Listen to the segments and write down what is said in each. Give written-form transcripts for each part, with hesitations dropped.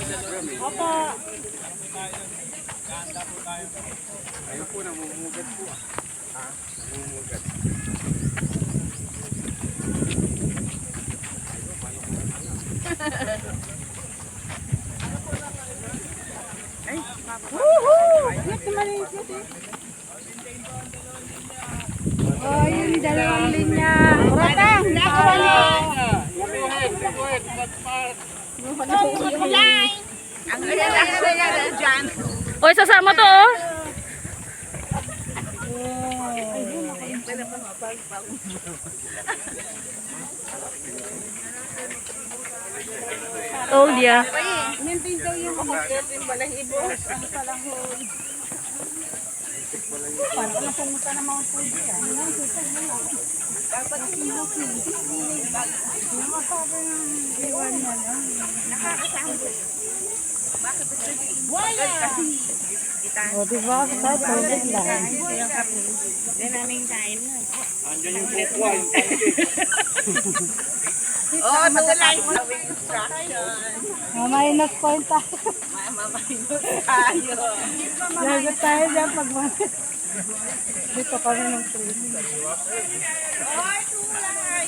Opo. Ayun po, namumugad po. Ha? Namumugad. Ay, woohoo! Yan naman yung cute eh. Oh, yung dalawang linya. Ratang, nakawa niyo. Ang lalaki dyan. Oy, sasama to oh. Told ya. Mintin daw yung mga balahibo. Ang palahon. Paano ka pumunta na Mount Fuji ah? Dapat sinukin. Nakasama ng iwan na lang. Nakakasama. Bakit ito? Wala! O diba? Kahit tawag lang. Hindi namin kain na. Andiyan yung kokwa, yung Oh, madalay sa instruction. Minus point tayo. Minus tayo. Lagot tayo dyan pag dito kami ng training. Ay, tulay!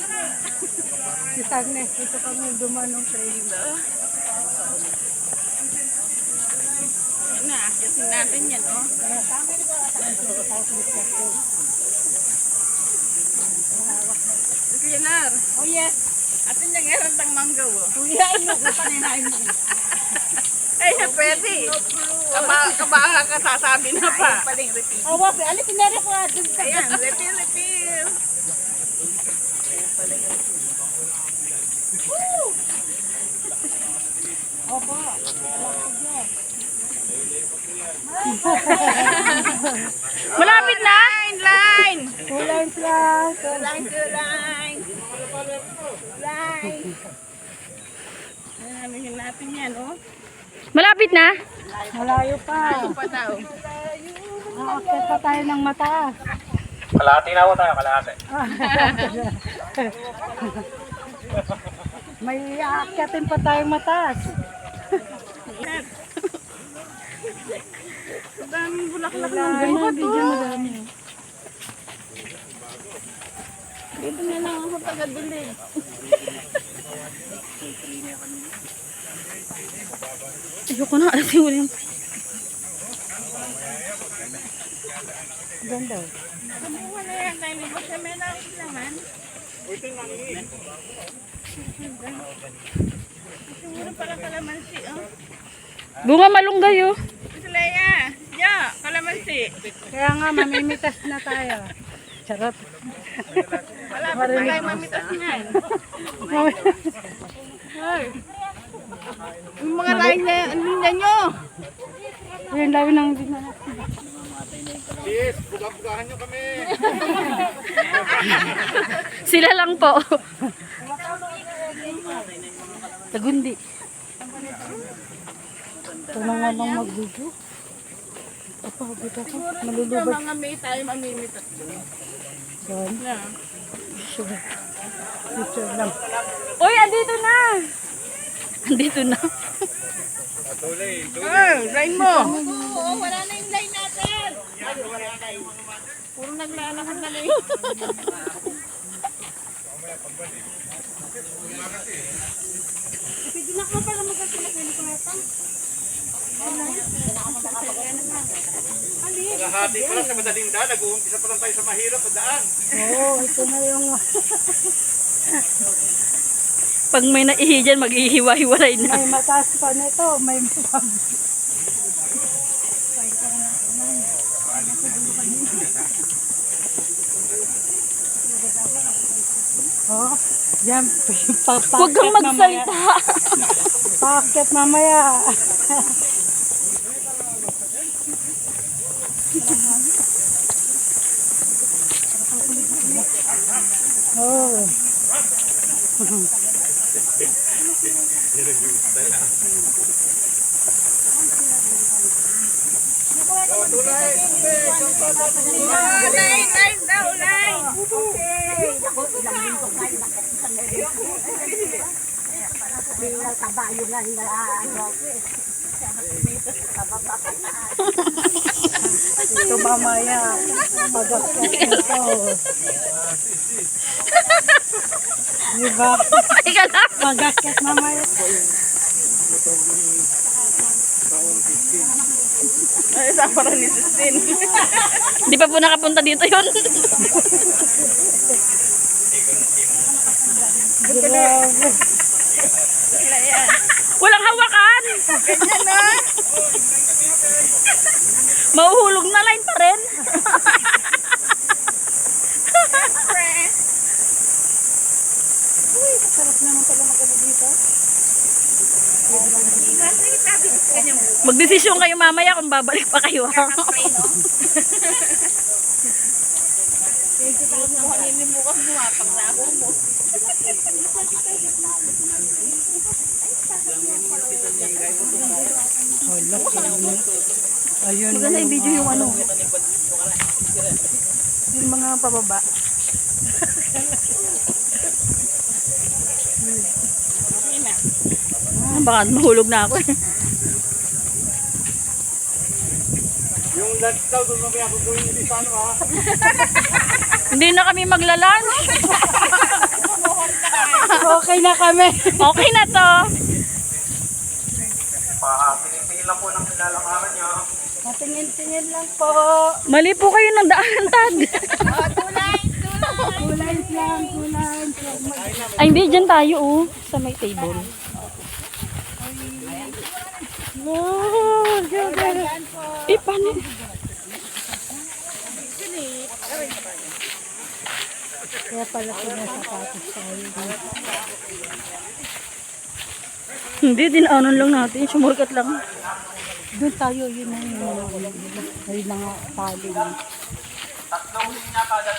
Si Sagnes, dito kami duman ng training. Na, kasi natin yan, oh. Cleaner. Oh, yes. Atin yung erantang manggaw, oh. Kuya, ino ko paninain mo. Ay, na pwede. Kabaha ka sasabi na pa. Ay, paling repeat. Oh, wapi. Alin, pinari ko dun sa... Ayan, repeat, repeat. Woo! Opo. Malapit na? Line! Two lines lang. Two lines. Line. Ayan, natin yan, oh. Malapit na? Malayo pa. Malayo pa daw. Aakit pa tayo ng mataas. Kalahati na ako tayo, kalahati. May aakyatin pa tayong mataas. Ang daming bulaklak ng Ganyan, buhat, video oh. madami. Dito na lang ako taga-dilig. Ayoko na, alasin mo yung... Ganda. Kamuha na yan, tayo libo siya may nakit naman. Siguro pala kalamansi, oh. Bunga malunggay, oh. Ito Leia, ya, kalamansi. Kaya nga, mamimitas na tayo. Charot. Wala pa tayo mamitas niyan. Ay. Yung mga linya nyo. Yung dami ng dinala. Yes, buga-bugahan nyo kami. Sila lang po. Tagundi. Ito na nga lang mag-video. Kapagod ako. Malulubad. Mga may tayo mamimitas. Yan. Na. Sugar. Picture lang. Uy, andito na. Andito na. Tuloy, Line mo. Oo, wala na yung line natin. Puro naglalakad na lang. Pwede na ka pala magkasunod ko na ito. kalahati pa lang sa madaling daan. Nag-uumpisa pa lang tayo sa mahirap na daan. Oo, ito na yung... Pag may naihi dyan, mag-ihiwa-hiwalay na. May mataas pa nito, may oh, yan, Huwag kang magsalita. Pakit mamaya. Oh. Line daw, line. Ito mamaya. Pag-akyat nito. Diba? Ika lang. Pag-akyat mamaya. Ay, sa para ni Sistine. Di pa po nakapunta dito yun. Grabe. Walang hawakan. Ganyan na. Mahuhulog na line pa rin. Uy, sarap naman pala magano dito. Magdesisyon kayo mamaya kung babalik pa kayo. Ayun. Maganda yung video yung ano. Yung mga pababa. Baka mahulog na ako. Yung lunch daw, doon mamaya ako gawin yung isa, ano ha? Hindi na kami magla-lunch. Okay na kami. Okay na to. Tingin lang po ng nilalakaran niya. Tingin-tingin lang po. Mali po kayo ng daanan, Tad. Kulay lang, kulay. Ay, hindi. Dyan tayo, oh. Sa may table. Oh, good. Eh, paano? Kaya pala sapatos tayo. Hindi, dinaanan lang natin. Sumurkat lang. Doon tayo, yun na yun. Ayun na nga, tali. Tatlong linya kada